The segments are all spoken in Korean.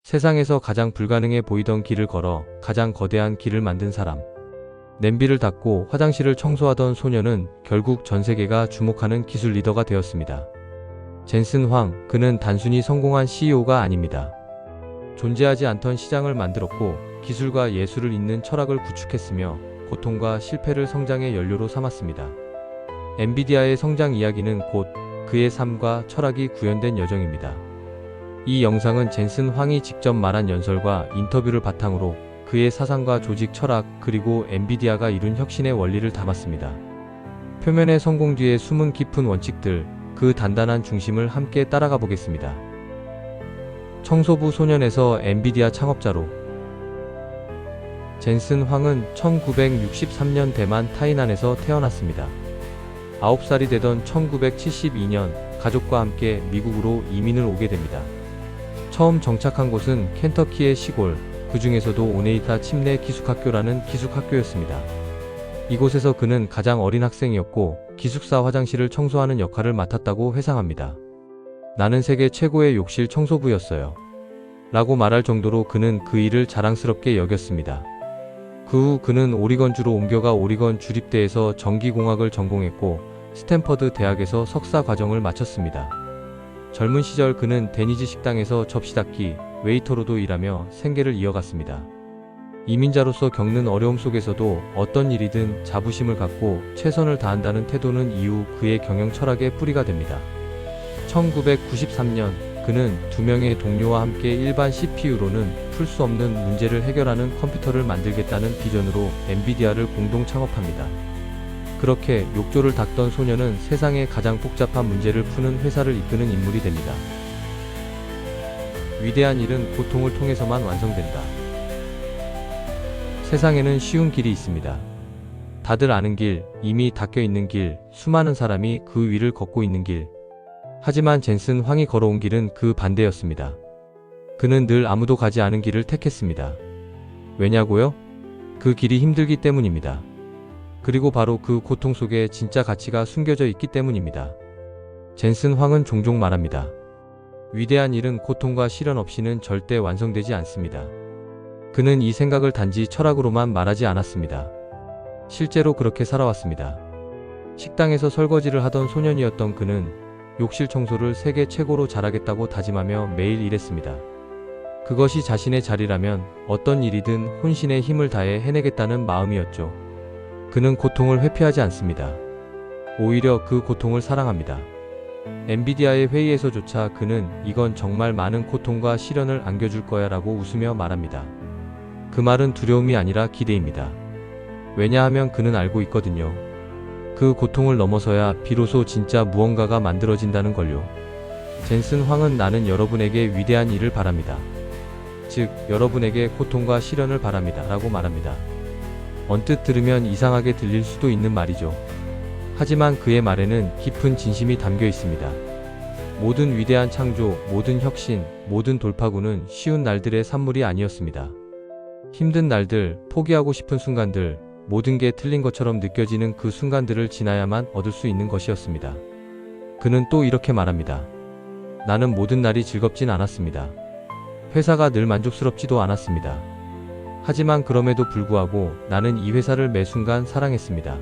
세상에서 가장 불가능해 보이던 길을 걸어 가장 거대한 길을 만든 사람. 냄비를 닦고 화장실을 청소하던 소녀는 결국 전 세계가 주목하는 기술 리더가 되었습니다. 젠슨 황, 그는 단순히 성공한 CEO가 아닙니다. 존재하지 않던 시장을 만들었고 기술과 예술을 잇는 철학을 구축했으며 고통과 실패를 성장의 연료로 삼았습니다. 엔비디아의 성장 이야기는 곧 그의 삶과 철학이 구현된 여정입니다. 이 영상은 젠슨 황이 직접 말한 연설과 인터뷰를 바탕으로 그의 사상과 조직 철학 그리고 엔비디아가 이룬 혁신의 원리를 담았습니다. 표면의 성공 뒤에 숨은 깊은 원칙들, 그 단단한 중심을 함께 따라가 보겠습니다. 청소부 소년에서 엔비디아 창업자로. 젠슨 황은 1963년 대만 타이난에서 태어났습니다. 9살이 되던 1972년 가족과 함께 미국으로 이민을 오게 됩니다. 처음 정착한 곳은 켄터키의 시골, 그 중에서도 오네이타 침례 기숙학교라는 기숙학교였습니다. 이곳에서 그는 가장 어린 학생이었고 기숙사 화장실을 청소하는 역할을 맡았다고 회상합니다. 나는 세계 최고의 욕실 청소부였어요. 라고 말할 정도로 그는 그 일을 자랑스럽게 여겼습니다. 그 후 그는 오리건주로 옮겨가 오리건 주립대에서 전기공학을 전공했고 스탠퍼드 대학에서 석사 과정을 마쳤습니다. 젊은 시절 그는 데니즈 식당에서 접시 닦기, 웨이터로도 일하며 생계를 이어갔습니다. 이민자로서 겪는 어려움 속에서도 어떤 일이든 자부심을 갖고 최선을 다한다는 태도는 이후 그의 경영 철학의 뿌리가 됩니다. 1993년 그는 2명의 동료와 함께 일반 CPU로는 풀 수 없는 문제를 해결하는 컴퓨터를 만들겠다는 비전으로 엔비디아를 공동 창업합니다. 그렇게 욕조를 닦던 소녀는 세상의 가장 복잡한 문제를 푸는 회사를 이끄는 인물이 됩니다. 위대한 일은 고통을 통해서만 완성된다. 세상에는 쉬운 길이 있습니다. 다들 아는 길, 이미 닦여 있는 길, 수많은 사람이 그 위를 걷고 있는 길. 하지만 젠슨 황이 걸어온 길은 그 반대였습니다. 그는 늘 아무도 가지 않은 길을 택했습니다. 왜냐고요? 그 길이 힘들기 때문입니다. 그리고 바로 그 고통 속에 진짜 가치가 숨겨져 있기 때문입니다. 젠슨 황은 종종 말합니다. 위대한 일은 고통과 시련 없이는 절대 완성되지 않습니다. 그는 이 생각을 단지 철학으로만 말하지 않았습니다. 실제로 그렇게 살아왔습니다. 식당에서 설거지를 하던 소년이었던 그는 욕실 청소를 세계 최고로 잘하겠다고 다짐하며 매일 일했습니다. 그것이 자신의 자리라면 어떤 일이든 혼신의 힘을 다해 해내겠다는 마음이었죠. 그는 고통을 회피하지 않습니다. 오히려 그 고통을 사랑합니다. 엔비디아의 회의에서조차 그는 이건 정말 많은 고통과 시련을 안겨줄 거야 라고 웃으며 말합니다. 그 말은 두려움이 아니라 기대입니다. 왜냐하면 그는 알고 있거든요. 그 고통을 넘어서야 비로소 진짜 무언가가 만들어진다는 걸요. 젠슨 황은 나는 여러분에게 위대한 일을 바랍니다. 즉, 여러분에게 고통과 시련을 바랍니다. 라고 말합니다. 언뜻 들으면 이상하게 들릴 수도 있는 말이죠. 하지만 그의 말에는 깊은 진심이 담겨 있습니다. 모든 위대한 창조, 모든 혁신, 모든 돌파구는 쉬운 날들의 산물이 아니었습니다. 힘든 날들, 포기하고 싶은 순간들, 모든 게 틀린 것처럼 느껴지는 그 순간들을 지나야만 얻을 수 있는 것이었습니다. 그는 또 이렇게 말합니다. 나는 모든 날이 즐겁진 않았습니다. 회사가 늘 만족스럽지도 않았습니다. 하지만 그럼에도 불구하고 나는 이 회사를 매 순간 사랑했습니다.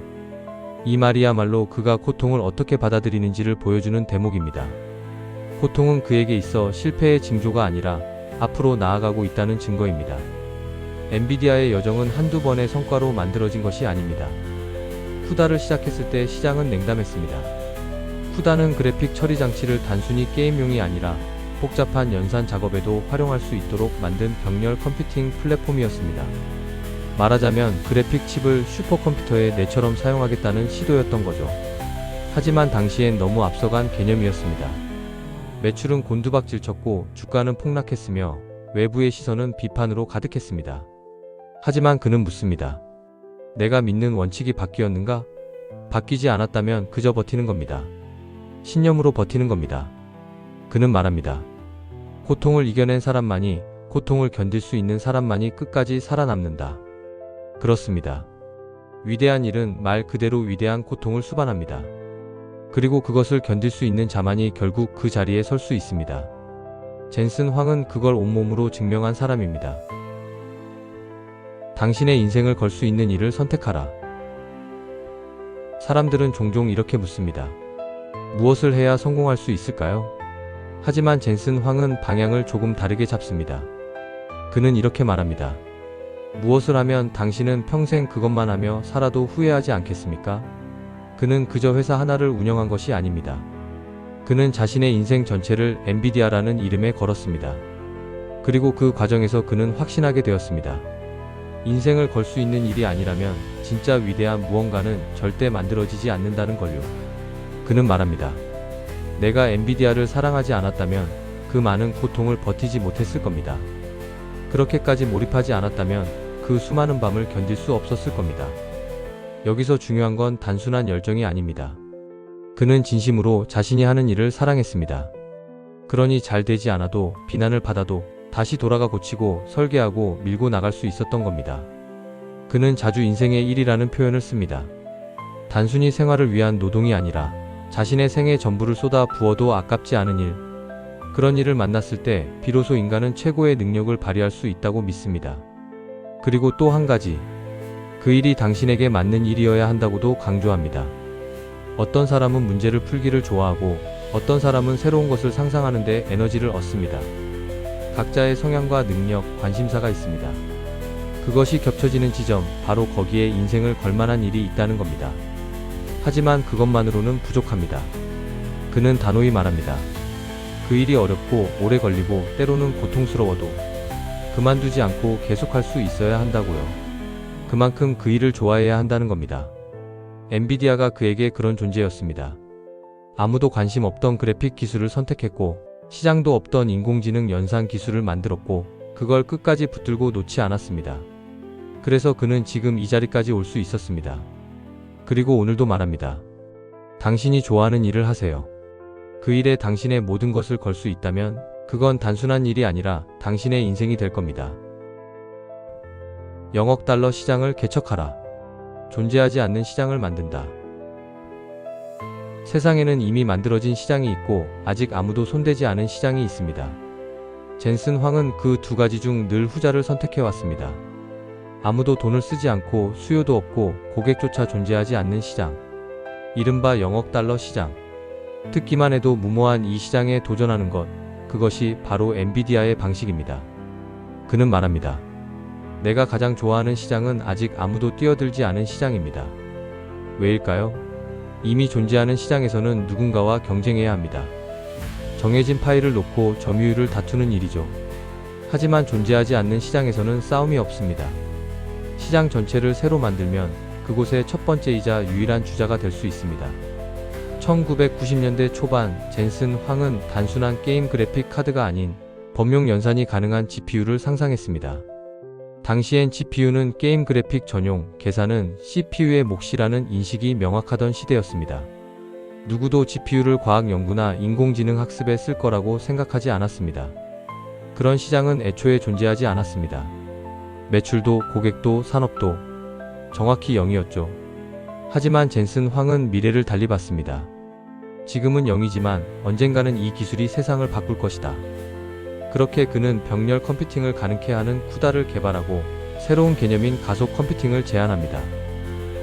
이 말이야말로 그가 고통을 어떻게 받아들이는지를 보여주는 대목입니다. 고통은 그에게 있어 실패의 징조가 아니라 앞으로 나아가고 있다는 증거입니다. 엔비디아의 여정은 한두 번의 성과로 만들어진 것이 아닙니다. 후다를 시작했을 때 시장은 냉담했습니다. 후다는 그래픽 처리 장치를 단순히 게임용이 아니라 복잡한 연산 작업에도 활용할 수 있도록 만든 병렬 컴퓨팅 플랫폼이었습니다. 말하자면 그래픽 칩을 슈퍼컴퓨터의 뇌처럼 사용하겠다는 시도였던 거죠. 하지만 당시엔 너무 앞서간 개념이었습니다. 매출은 곤두박질 쳤고 주가는 폭락했으며 외부의 시선은 비판으로 가득했습니다. 하지만 그는 묻습니다. 내가 믿는 원칙이 바뀌었는가? 바뀌지 않았다면 그저 버티는 겁니다. 신념으로 버티는 겁니다. 그는 말합니다. 고통을 이겨낸 사람만이, 고통을 견딜 수 있는 사람만이 끝까지 살아남는다. 그렇습니다. 위대한 일은 말 그대로 위대한 고통을 수반합니다. 그리고 그것을 견딜 수 있는 자만이 결국 그 자리에 설 수 있습니다. 젠슨 황은 그걸 온몸으로 증명한 사람입니다. 당신의 인생을 걸 수 있는 일을 선택하라. 사람들은 종종 이렇게 묻습니다. 무엇을 해야 성공할 수 있을까요? 하지만 젠슨 황은 방향을 조금 다르게 잡습니다. 그는 이렇게 말합니다. 무엇을 하면 당신은 평생 그것만 하며 살아도 후회하지 않겠습니까? 그는 그저 회사 하나를 운영한 것이 아닙니다. 그는 자신의 인생 전체를 엔비디아라는 이름에 걸었습니다. 그리고 그 과정에서 그는 확신하게 되었습니다. 인생을 걸 수 있는 일이 아니라면 진짜 위대한 무언가는 절대 만들어지지 않는다는 걸요. 그는 말합니다. 내가 엔비디아를 사랑하지 않았다면 그 많은 고통을 버티지 못했을 겁니다. 그렇게까지 몰입하지 않았다면 그 수많은 밤을 견딜 수 없었을 겁니다. 여기서 중요한 건 단순한 열정이 아닙니다. 그는 진심으로 자신이 하는 일을 사랑했습니다. 그러니 잘 되지 않아도 비난을 받아도 다시 돌아가 고치고 설계하고 밀고 나갈 수 있었던 겁니다. 그는 자주 인생의 일이라는 표현을 씁니다. 단순히 생활을 위한 노동이 아니라 자신의 생애 전부를 쏟아 부어도 아깝지 않은 일. 그런 일을 만났을 때 비로소 인간은 최고의 능력을 발휘할 수 있다고 믿습니다. 그리고 또 한 가지. 그 일이 당신에게 맞는 일이어야 한다고도 강조합니다. 어떤 사람은 문제를 풀기를 좋아하고 어떤 사람은 새로운 것을 상상하는 데 에너지를 얻습니다. 각자의 성향과 능력, 관심사가 있습니다. 그것이 겹쳐지는 지점, 바로 거기에 인생을 걸만한 일이 있다는 겁니다. 하지만 그것만으로는 부족합니다. 그는 단호히 말합니다. 그 일이 어렵고 오래 걸리고 때로는 고통스러워도 그만두지 않고 계속할 수 있어야 한다고요. 그만큼 그 일을 좋아해야 한다는 겁니다. 엔비디아가 그에게 그런 존재였습니다. 아무도 관심 없던 그래픽 기술을 선택했고 시장도 없던 인공지능 연산 기술을 만들었고 그걸 끝까지 붙들고 놓지 않았습니다. 그래서 그는 지금 이 자리까지 올 수 있었습니다. 그리고 오늘도 말합니다. 당신이 좋아하는 일을 하세요. 그 일에 당신의 모든 것을 걸 수 있다면 그건 단순한 일이 아니라 당신의 인생이 될 겁니다. 영억 달러 시장을 개척하라. 존재하지 않는 시장을 만든다. 세상에는 이미 만들어진 시장이 있고 아직 아무도 손대지 않은 시장이 있습니다. 젠슨 황은 그 두 가지 중 늘 후자를 선택해왔습니다. 아무도 돈을 쓰지 않고 수요도 없고 고객조차 존재하지 않는 시장. 이른바 영억 달러 시장. 듣기만 해도 무모한 이 시장에 도전하는 것, 그것이 바로 엔비디아의 방식입니다. 그는 말합니다. 내가 가장 좋아하는 시장은 아직 아무도 뛰어들지 않은 시장입니다. 왜일까요? 이미 존재하는 시장에서는 누군가와 경쟁해야 합니다. 정해진 파일을 놓고 점유율을 다투는 일이죠. 하지만 존재하지 않는 시장에서는 싸움이 없습니다. 시장 전체를 새로 만들면 그곳의 첫 번째이자 유일한 주자가 될 수 있습니다. 1990년대 초반 젠슨 황은 단순한 게임 그래픽 카드가 아닌 범용 연산이 가능한 GPU를 상상했습니다. 당시엔 GPU는 게임 그래픽 전용, 계산은 CPU의 몫이라는 인식이 명확하던 시대였습니다. 누구도 GPU를 과학 연구나 인공지능 학습에 쓸 거라고 생각하지 않았습니다. 그런 시장은 애초에 존재하지 않았습니다. 매출도 고객도 산업도 정확히 0이었죠. 하지만 젠슨 황은 미래를 달리 봤습니다. 지금은 0이지만 언젠가는 이 기술이 세상을 바꿀 것이다. 그렇게 그는 병렬 컴퓨팅을 가능케 하는 쿠다를 개발하고 새로운 개념인 가속 컴퓨팅을 제안합니다.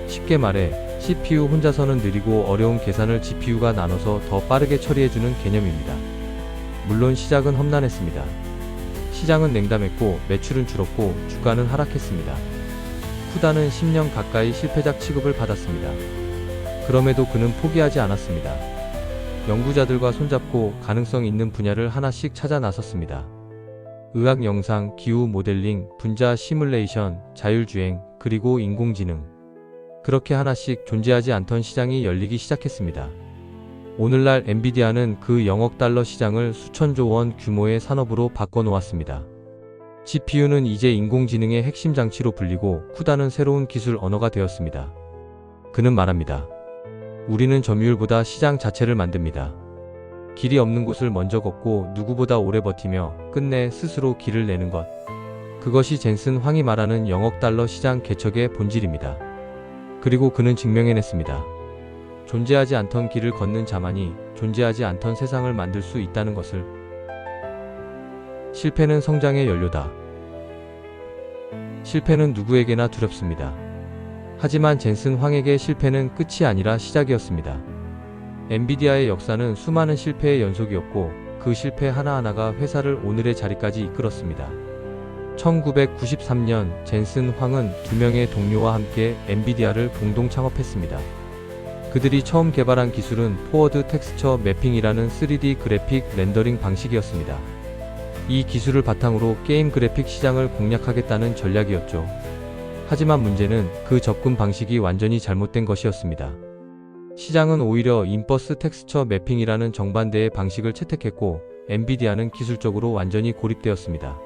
쉽게 말해 CPU 혼자서는 느리고 어려운 계산을 GPU가 나눠서 더 빠르게 처리해주는 개념입니다. 물론 시작은 험난했습니다. 시장은 냉담했고 매출은 줄었고 주가는 하락했습니다. 쿠다는 10년 가까이 실패작 취급을 받았습니다. 그럼에도 그는 포기하지 않았습니다. 연구자들과 손잡고 가능성 있는 분야를 하나씩 찾아 나섰습니다. 의학 영상, 기후 모델링, 분자 시뮬레이션, 자율주행, 그리고 인공지능. 그렇게 하나씩 존재하지 않던 시장이 열리기 시작했습니다. 오늘날 엔비디아는 그 영억 달러 시장을 수천조 원 규모의 산업으로 바꿔놓았습니다. GPU는 이제 인공지능의 핵심 장치로 불리고 쿠다는 새로운 기술 언어가 되었습니다. 그는 말합니다. 우리는 점유율보다 시장 자체를 만듭니다. 길이 없는 곳을 먼저 걷고 누구보다 오래 버티며 끝내 스스로 길을 내는 것. 그것이 젠슨 황이 말하는 영억 달러 시장 개척의 본질입니다. 그리고 그는 증명해냈습니다. 존재하지 않던 길을 걷는 자만이 존재하지 않던 세상을 만들 수 있다는 것을. 실패는 성장의 연료다. 실패는 누구에게나 두렵습니다. 하지만 젠슨 황에게 실패는 끝이 아니라 시작이었습니다. 엔비디아의 역사는 수많은 실패의 연속이었고 그 실패 하나하나가 회사를 오늘의 자리까지 이끌었습니다. 1993년 젠슨 황은 두 명의 동료와 함께 엔비디아를 공동 창업했습니다. 그들이 처음 개발한 기술은 포워드 텍스처 매핑이라는 3D 그래픽 렌더링 방식이었습니다. 이 기술을 바탕으로 게임 그래픽 시장을 공략하겠다는 전략이었죠. 하지만 문제는 그 접근 방식이 완전히 잘못된 것이었습니다. 시장은 오히려 인버스 텍스처 매핑이라는 정반대의 방식을 채택했고 엔비디아는 기술적으로 완전히 고립되었습니다.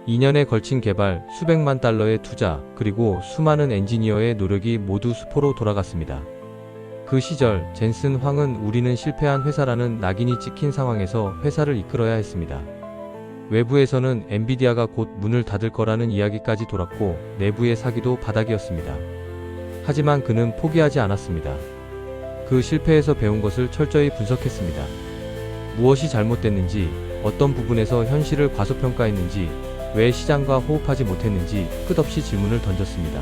2년에 걸친 개발, 수백만 달러의 투자, 그리고 수많은 엔지니어의 노력이 모두 수포로 돌아갔습니다. 그 시절 젠슨 황은 우리는 실패한 회사라는 낙인이 찍힌 상황에서 회사를 이끌어야 했습니다. 외부에서는 엔비디아가 곧 문을 닫을 거라는 이야기까지 돌았고 내부의 사기도 바닥이었습니다. 하지만 그는 포기하지 않았습니다. 그 실패에서 배운 것을 철저히 분석했습니다. 무엇이 잘못됐는지, 어떤 부분에서 현실을 과소평가했는지, 왜 시장과 호흡하지 못했는지 끝없이 질문을 던졌습니다.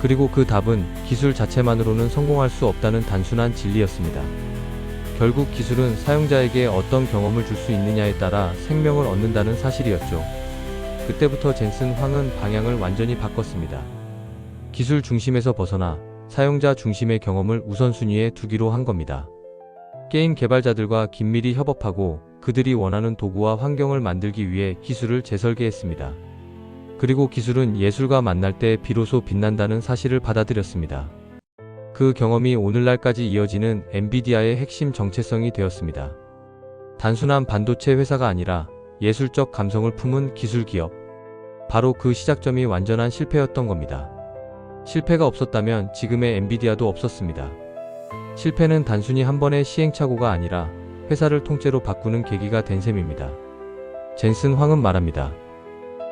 그리고 그 답은 기술 자체만으로는 성공할 수 없다는 단순한 진리였습니다. 결국 기술은 사용자에게 어떤 경험을 줄 수 있느냐에 따라 생명을 얻는다는 사실이었죠. 그때부터 젠슨 황은 방향을 완전히 바꿨습니다. 기술 중심에서 벗어나 사용자 중심의 경험을 우선순위에 두기로 한 겁니다. 게임 개발자들과 긴밀히 협업하고 그들이 원하는 도구와 환경을 만들기 위해 기술을 재설계했습니다. 그리고 기술은 예술과 만날 때 비로소 빛난다는 사실을 받아들였습니다. 그 경험이 오늘날까지 이어지는 엔비디아의 핵심 정체성이 되었습니다. 단순한 반도체 회사가 아니라 예술적 감성을 품은 기술 기업. 바로 그 시작점이 완전한 실패였던 겁니다. 실패가 없었다면 지금의 엔비디아도 없었습니다. 실패는 단순히 한 번의 시행착오가 아니라 회사를 통째로 바꾸는 계기가 된 셈입니다. 젠슨 황은 말합니다.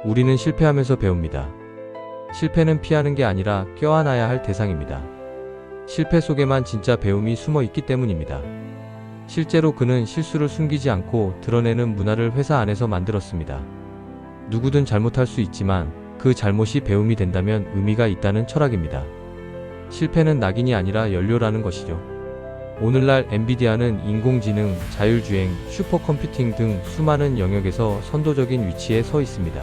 우리는 실패하면서 배웁니다. 실패는 피하는 게 아니라 껴안아야 할 대상입니다. 실패 속에만 진짜 배움이 숨어 있기 때문입니다. 실제로 그는 실수를 숨기지 않고 드러내는 문화를 회사 안에서 만들었습니다. 누구든 잘못할 수 있지만 그 잘못이 배움이 된다면 의미가 있다는 철학입니다. 실패는 낙인이 아니라 연료라는 것이죠. 오늘날 엔비디아는 인공지능, 자율주행, 슈퍼컴퓨팅 등 수많은 영역에서 선도적인 위치에 서 있습니다.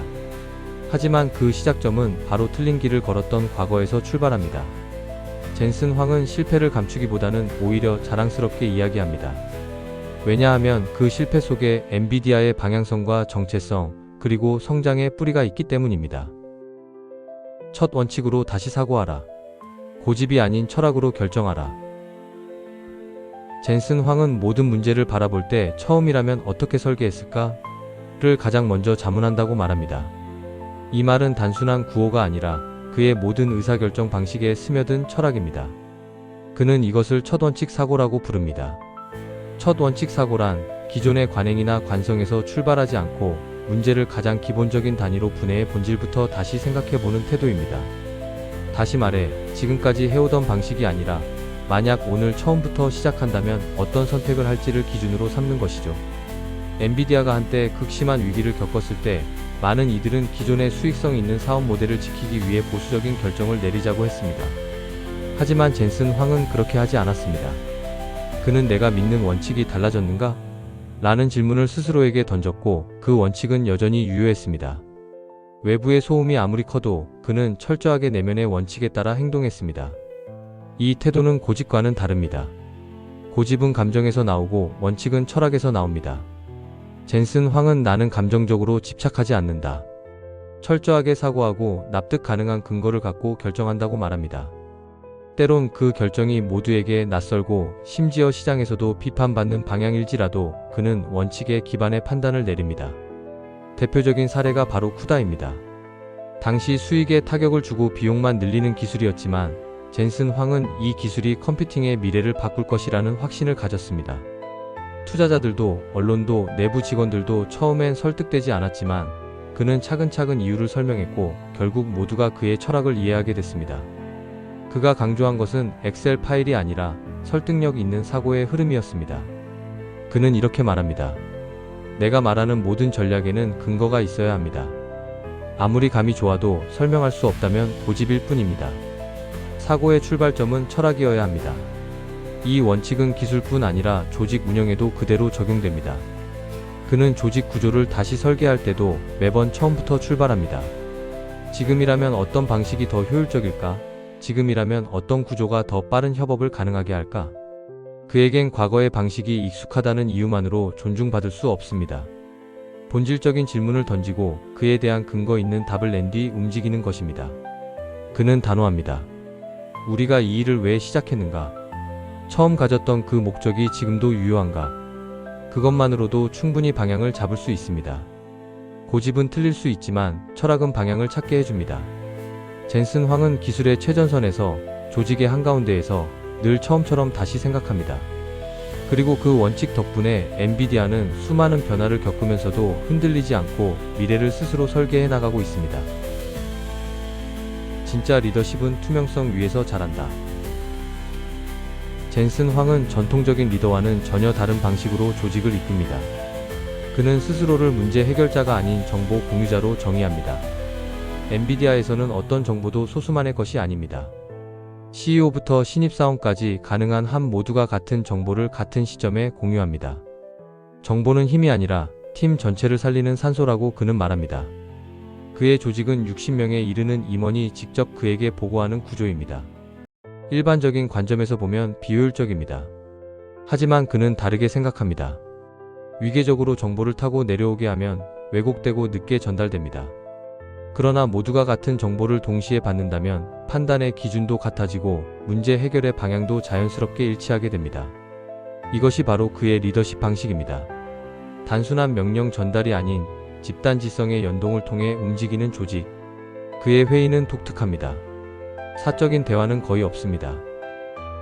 하지만 그 시작점은 바로 틀린 길을 걸었던 과거에서 출발합니다. 젠슨 황은 실패를 감추기보다는 오히려 자랑스럽게 이야기합니다. 왜냐하면 그 실패 속에 엔비디아의 방향성과 정체성, 그리고 성장의 뿌리가 있기 때문입니다. 첫 원칙으로 다시 사고하라. 고집이 아닌 철학으로 결정하라. 젠슨 황은 모든 문제를 바라볼 때 처음이라면 어떻게 설계했을까? 를 가장 먼저 자문한다고 말합니다. 이 말은 단순한 구호가 아니라 그의 모든 의사결정 방식에 스며든 철학입니다. 그는 이것을 첫 원칙 사고라고 부릅니다. 첫 원칙 사고란 기존의 관행이나 관성에서 출발하지 않고 문제를 가장 기본적인 단위로 분해해 본질부터 다시 생각해보는 태도입니다. 다시 말해, 지금까지 해오던 방식이 아니라 만약 오늘 처음부터 시작한다면 어떤 선택을 할지를 기준으로 삼는 것이죠. 엔비디아가 한때 극심한 위기를 겪었을 때 많은 이들은 기존의 수익성 있는 사업 모델을 지키기 위해 보수적인 결정을 내리자고 했습니다. 하지만 젠슨 황은 그렇게 하지 않았습니다. 그는 내가 믿는 원칙이 달라졌는가? 라는 질문을 스스로에게 던졌고 그 원칙은 여전히 유효했습니다. 외부의 소음이 아무리 커도 그는 철저하게 내면의 원칙에 따라 행동했습니다. 이 태도는 고집과는 다릅니다. 고집은 감정에서 나오고 원칙은 철학에서 나옵니다. 젠슨 황은 나는 감정적으로 집착하지 않는다. 철저하게 사고하고 납득 가능한 근거를 갖고 결정한다고 말합니다. 때론 그 결정이 모두에게 낯설고 심지어 시장에서도 비판받는 방향일지라도 그는 원칙에 기반해 판단을 내립니다. 대표적인 사례가 바로 쿠다입니다. 당시 수익에 타격을 주고 비용만 늘리는 기술이었지만 젠슨 황은 이 기술이 컴퓨팅의 미래를 바꿀 것이라는 확신을 가졌습니다. 투자자들도 언론도 내부 직원들도 처음엔 설득되지 않았지만 그는 차근차근 이유를 설명했고 결국 모두가 그의 철학을 이해하게 됐습니다. 그가 강조한 것은 엑셀 파일이 아니라 설득력 있는 사고의 흐름이었습니다. 그는 이렇게 말합니다. 내가 말하는 모든 전략에는 근거가 있어야 합니다. 아무리 감이 좋아도 설명할 수 없다면 고집일 뿐입니다. 사고의 출발점은 철학이어야 합니다. 이 원칙은 기술뿐 아니라 조직 운영에도 그대로 적용됩니다. 그는 조직 구조를 다시 설계할 때도 매번 처음부터 출발합니다. 지금이라면 어떤 방식이 더 효율적일까? 지금이라면 어떤 구조가 더 빠른 협업을 가능하게 할까? 그에겐 과거의 방식이 익숙하다는 이유만으로 존중받을 수 없습니다. 본질적인 질문을 던지고 그에 대한 근거 있는 답을 낸 뒤 움직이는 것입니다. 그는 단호합니다. 우리가 이 일을 왜 시작했는가? 처음 가졌던 그 목적이 지금도 유효한가? 그것만으로도 충분히 방향을 잡을 수 있습니다. 고집은 틀릴 수 있지만 철학은 방향을 찾게 해줍니다. 젠슨 황은 기술의 최전선에서 조직의 한가운데에서 늘 처음처럼 다시 생각합니다. 그리고 그 원칙 덕분에 엔비디아는 수많은 변화를 겪으면서도 흔들리지 않고 미래를 스스로 설계해 나가고 있습니다. 진짜 리더십은 투명성 위에서 자란다. 젠슨 황은 전통적인 리더와는 전혀 다른 방식으로 조직을 이끕니다. 그는 스스로를 문제 해결자가 아닌 정보 공유자로 정의합니다. 엔비디아에서는 어떤 정보도 소수만의 것이 아닙니다. CEO부터 신입사원까지 가능한 한 모두가 같은 정보를 같은 시점에 공유합니다. 정보는 힘이 아니라 팀 전체를 살리는 산소라고 그는 말합니다. 그의 조직은 60명에 이르는 임원이 직접 그에게 보고하는 구조입니다. 일반적인 관점에서 보면 비효율적입니다. 하지만 그는 다르게 생각합니다. 위계적으로 정보를 타고 내려오게 하면 왜곡되고 늦게 전달됩니다. 그러나 모두가 같은 정보를 동시에 받는다면 판단의 기준도 같아지고 문제 해결의 방향도 자연스럽게 일치하게 됩니다. 이것이 바로 그의 리더십 방식입니다. 단순한 명령 전달이 아닌 집단 지성의 연동을 통해 움직이는 조직. 그의 회의는 독특합니다. 사적인 대화는 거의 없습니다.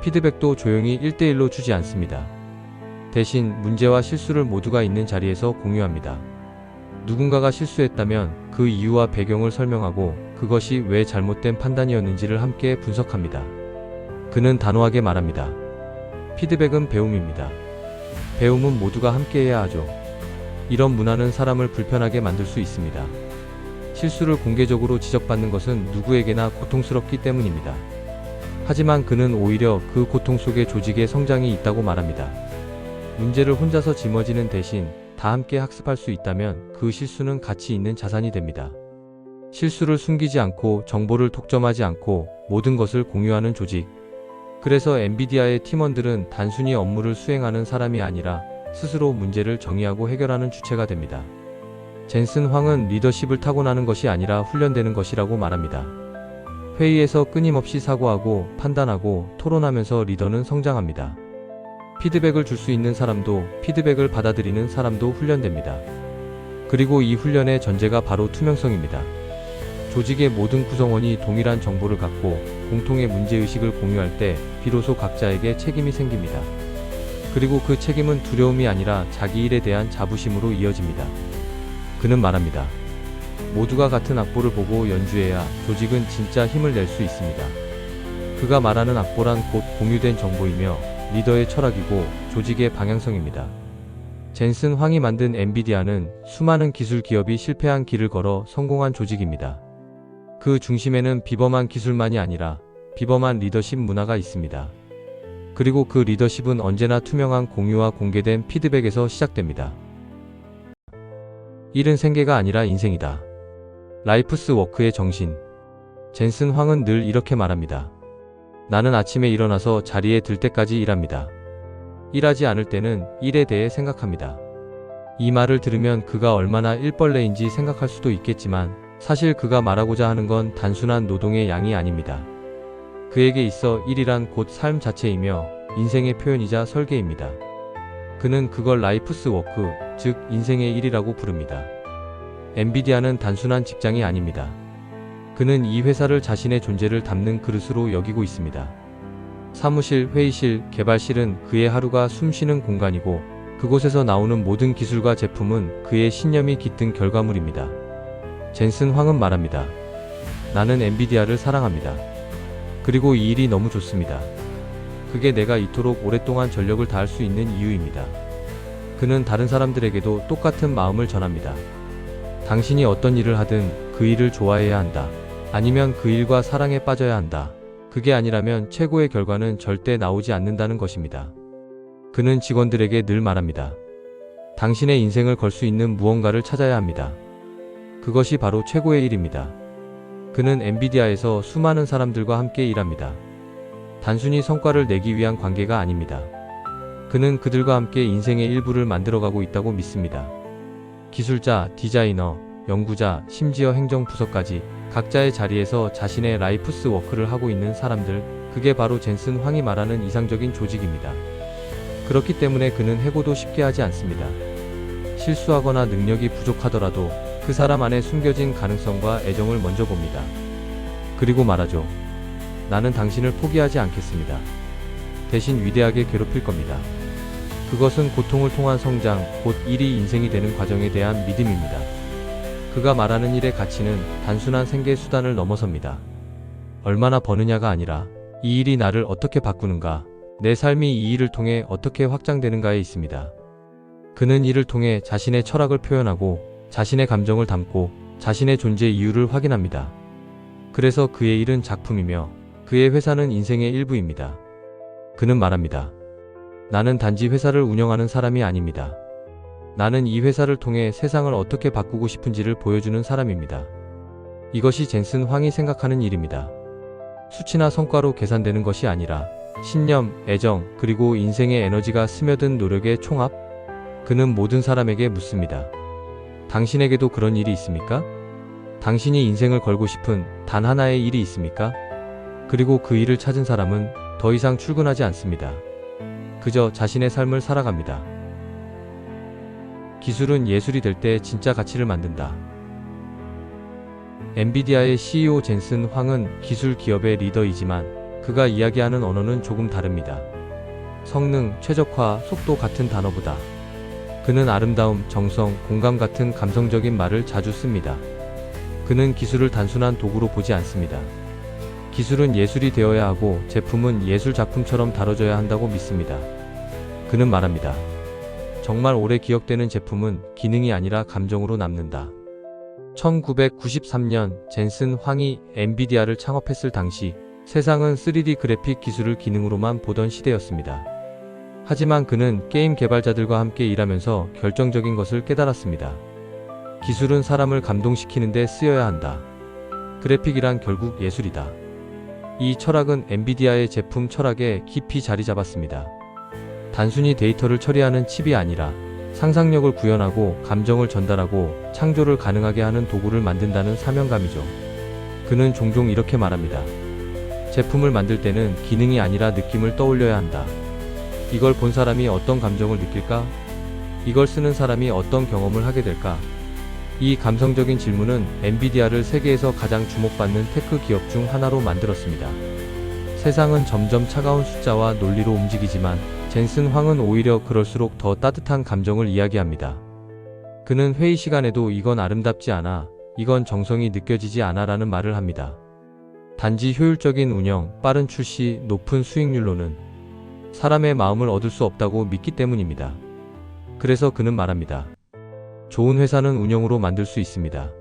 피드백도 조용히 1대1로 주지 않습니다. 대신 문제와 실수를 모두가 있는 자리에서 공유합니다. 누군가가 실수했다면 그 이유와 배경을 설명하고 그것이 왜 잘못된 판단이었는지를 함께 분석합니다. 그는 단호하게 말합니다. 피드백은 배움입니다. 배움은 모두가 함께 해야 하죠. 이런 문화는 사람을 불편하게 만들 수 있습니다. 실수를 공개적으로 지적받는 것은 누구에게나 고통스럽기 때문입니다. 하지만 그는 오히려 그 고통 속에 조직의 성장이 있다고 말합니다. 문제를 혼자서 짊어지는 대신 다 함께 학습할 수 있다면 그 실수는 가치 있는 자산이 됩니다. 실수를 숨기지 않고 정보를 독점하지 않고 모든 것을 공유하는 조직. 그래서 엔비디아의 팀원들은 단순히 업무를 수행하는 사람이 아니라 스스로 문제를 정의하고 해결하는 주체가 됩니다. 젠슨 황은 리더십을 타고나는 것이 아니라 훈련되는 것이라고 말합니다. 회의에서 끊임없이 사고하고 판단하고 토론하면서 리더는 성장합니다. 피드백을 줄 수 있는 사람도 피드백을 받아들이는 사람도 훈련됩니다. 그리고 이 훈련의 전제가 바로 투명성입니다. 조직의 모든 구성원이 동일한 정보를 갖고 공통의 문제의식을 공유할 때 비로소 각자에게 책임이 생깁니다. 그리고 그 책임은 두려움이 아니라 자기 일에 대한 자부심으로 이어집니다. 그는 말합니다. 모두가 같은 악보를 보고 연주해야 조직은 진짜 힘을 낼 수 있습니다. 그가 말하는 악보란 곧 공유된 정보이며 리더의 철학이고 조직의 방향성입니다. 젠슨 황이 만든 엔비디아는 수많은 기술 기업이 실패한 길을 걸어 성공한 조직입니다. 그 중심에는 비범한 기술만이 아니라 비범한 리더십 문화가 있습니다. 그리고 그 리더십은 언제나 투명한 공유와 공개된 피드백에서 시작됩니다. 일은 생계가 아니라 인생이다. 라이프스 워크의 정신. 젠슨 황은 늘 이렇게 말합니다. 나는 아침에 일어나서 자리에 들 때까지 일합니다. 일하지 않을 때는 일에 대해 생각합니다. 이 말을 들으면 그가 얼마나 일벌레인지 생각할 수도 있겠지만 사실 그가 말하고자 하는 건 단순한 노동의 양이 아닙니다. 그에게 있어 일이란 곧 삶 자체이며 인생의 표현이자 설계입니다. 그는 그걸 라이프스 워크, 즉 인생의 일이라고 부릅니다. 엔비디아는 단순한 직장이 아닙니다. 그는 이 회사를 자신의 존재를 담는 그릇으로 여기고 있습니다. 사무실, 회의실, 개발실은 그의 하루가 숨쉬는 공간이고 그곳에서 나오는 모든 기술과 제품은 그의 신념이 깃든 결과물입니다. 젠슨 황은 말합니다. 나는 엔비디아를 사랑합니다. 그리고 이 일이 너무 좋습니다. 그게 내가 이토록 오랫동안 전력을 다할 수 있는 이유입니다. 그는 다른 사람들에게도 똑같은 마음을 전합니다. 당신이 어떤 일을 하든 그 일을 좋아해야 한다. 아니면 그 일과 사랑에 빠져야 한다. 그게 아니라면 최고의 결과는 절대 나오지 않는다는 것입니다. 그는 직원들에게 늘 말합니다. 당신의 인생을 걸 수 있는 무언가를 찾아야 합니다. 그것이 바로 최고의 일입니다. 그는 엔비디아에서 수많은 사람들과 함께 일합니다. 단순히 성과를 내기 위한 관계가 아닙니다. 그는 그들과 함께 인생의 일부를 만들어가고 있다고 믿습니다. 기술자, 디자이너, 연구자, 심지어 행정부서까지 각자의 자리에서 자신의 라이프스 워크를 하고 있는 사람들, 그게 바로 젠슨 황이 말하는 이상적인 조직입니다. 그렇기 때문에 그는 해고도 쉽게 하지 않습니다. 실수하거나 능력이 부족하더라도 그 사람 안에 숨겨진 가능성과 애정을 먼저 봅니다. 그리고 말하죠. 나는 당신을 포기하지 않겠습니다. 대신 위대하게 괴롭힐 겁니다. 그것은 고통을 통한 성장, 곧 일이 인생이 되는 과정에 대한 믿음입니다. 그가 말하는 일의 가치는 단순한 생계 수단을 넘어섭니다. 얼마나 버느냐가 아니라 이 일이 나를 어떻게 바꾸는가, 내 삶이 이 일을 통해 어떻게 확장되는가에 있습니다. 그는 이를 통해 자신의 철학을 표현하고 자신의 감정을 담고 자신의 존재 이유를 확인합니다. 그래서 그의 일은 작품이며 그의 회사는 인생의 일부입니다. 그는 말합니다. 나는 단지 회사를 운영하는 사람이 아닙니다. 나는 이 회사를 통해 세상을 어떻게 바꾸고 싶은지를 보여주는 사람입니다. 이것이 젠슨 황이 생각하는 일입니다. 수치나 성과로 계산되는 것이 아니라 신념, 애정, 그리고 인생의 에너지가 스며든 노력의 총합? 그는 모든 사람에게 묻습니다. 당신에게도 그런 일이 있습니까? 당신이 인생을 걸고 싶은 단 하나의 일이 있습니까? 그리고 그 일을 찾은 사람은 더 이상 출근하지 않습니다. 그저 자신의 삶을 살아갑니다. 기술은 예술이 될 때 진짜 가치를 만든다. 엔비디아의 CEO 젠슨 황은 기술 기업의 리더이지만 그가 이야기하는 언어는 조금 다릅니다. 성능, 최적화, 속도 같은 단어보다 그는 아름다움, 정성, 공감 같은 감성적인 말을 자주 씁니다. 그는 기술을 단순한 도구로 보지 않습니다. 기술은 예술이 되어야 하고 제품은 예술 작품처럼 다뤄져야 한다고 믿습니다. 그는 말합니다. 정말 오래 기억되는 제품은 기능이 아니라 감정으로 남는다. 1993년 젠슨 황이 엔비디아를 창업했을 당시 세상은 3D 그래픽 기술을 기능으로만 보던 시대였습니다. 하지만 그는 게임 개발자들과 함께 일하면서 결정적인 것을 깨달았습니다. 기술은 사람을 감동시키는 데 쓰여야 한다. 그래픽이란 결국 예술이다. 이 철학은 엔비디아의 제품 철학에 깊이 자리 잡았습니다. 단순히 데이터를 처리하는 칩이 아니라 상상력을 구현하고 감정을 전달하고 창조를 가능하게 하는 도구를 만든다는 사명감이죠. 그는 종종 이렇게 말합니다. 제품을 만들 때는 기능이 아니라 느낌을 떠올려야 한다. 이걸 본 사람이 어떤 감정을 느낄까? 이걸 쓰는 사람이 어떤 경험을 하게 될까? 이 감성적인 질문은 엔비디아를 세계에서 가장 주목받는 테크 기업 중 하나로 만들었습니다. 세상은 점점 차가운 숫자와 논리로 움직이지만 젠슨 황은 오히려 그럴수록 더 따뜻한 감정을 이야기합니다. 그는 회의 시간에도 이건 아름답지 않아, 이건 정성이 느껴지지 않아 라는 말을 합니다. 단지 효율적인 운영, 빠른 출시, 높은 수익률로는 사람의 마음을 얻을 수 없다고 믿기 때문입니다. 그래서 그는 말합니다. 좋은 회사는 운영으로 만들 수 있습니다.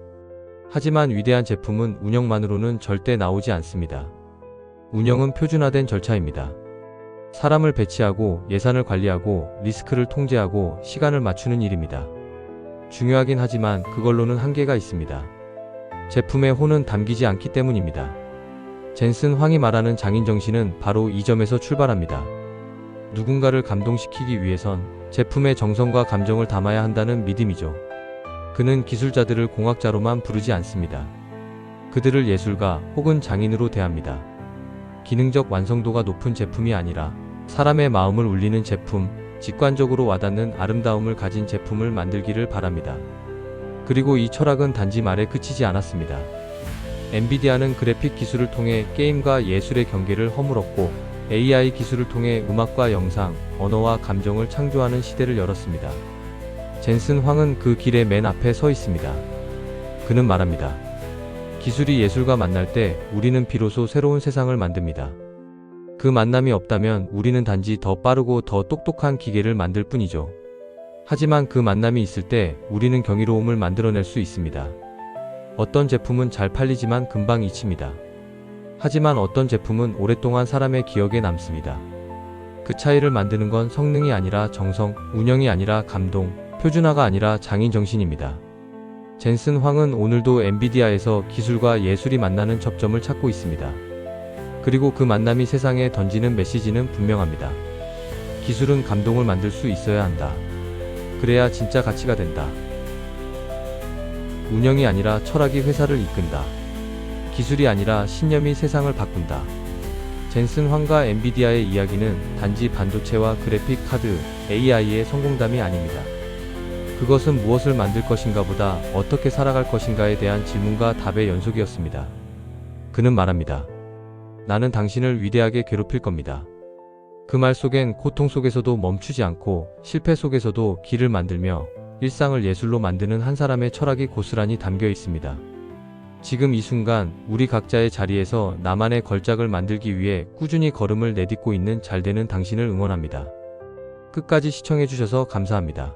하지만 위대한 제품은 운영만으로는 절대 나오지 않습니다. 운영은 표준화된 절차입니다. 사람을 배치하고 예산을 관리하고 리스크를 통제하고 시간을 맞추는 일입니다. 중요하긴 하지만 그걸로는 한계가 있습니다. 제품의 혼은 담기지 않기 때문입니다. 젠슨 황이 말하는 장인 정신은 바로 이 점에서 출발합니다. 누군가를 감동시키기 위해선 제품의 정성과 감정을 담아야 한다는 믿음이죠. 그는 기술자들을 공학자로만 부르지 않습니다. 그들을 예술가 혹은 장인으로 대합니다. 기능적 완성도가 높은 제품이 아니라 사람의 마음을 울리는 제품, 직관적으로 와닿는 아름다움을 가진 제품을 만들기를 바랍니다. 그리고 이 철학은 단지 말에 그치지 않았습니다. 엔비디아는 그래픽 기술을 통해 게임과 예술의 경계를 허물었고 AI 기술을 통해 음악과 영상, 언어와 감정을 창조하는 시대를 열었습니다. 젠슨 황은 그 길의 맨 앞에 서 있습니다. 그는 말합니다. 기술이 예술과 만날 때 우리는 비로소 새로운 세상을 만듭니다. 그 만남이 없다면 우리는 단지 더 빠르고 더 똑똑한 기계를 만들 뿐이죠. 하지만 그 만남이 있을 때 우리는 경이로움을 만들어낼 수 있습니다. 어떤 제품은 잘 팔리지만 금방 잊힙니다. 하지만 어떤 제품은 오랫동안 사람의 기억에 남습니다. 그 차이를 만드는 건 성능이 아니라 정성, 운영이 아니라 감동, 표준화가 아니라 장인 정신입니다. 젠슨 황은 오늘도 엔비디아에서 기술과 예술이 만나는 접점을 찾고 있습니다. 그리고 그 만남이 세상에 던지는 메시지는 분명합니다. 기술은 감동을 만들 수 있어야 한다. 그래야 진짜 가치가 된다. 운영이 아니라 철학이 회사를 이끈다. 기술이 아니라 신념이 세상을 바꾼다. 젠슨 황과 엔비디아의 이야기는 단지 반도체와 그래픽 카드, AI의 성공담이 아닙니다. 그것은 무엇을 만들 것인가 보다 어떻게 살아갈 것인가에 대한 질문과 답의 연속이었습니다. 그는 말합니다. 나는 당신을 위대하게 괴롭힐 겁니다. 그 말 속엔 고통 속에서도 멈추지 않고 실패 속에서도 길을 만들며 일상을 예술로 만드는 한 사람의 철학이 고스란히 담겨 있습니다. 지금 이 순간 우리 각자의 자리에서 나만의 걸작을 만들기 위해 꾸준히 걸음을 내딛고 있는 잘되는 당신을 응원합니다. 끝까지 시청해주셔서 감사합니다.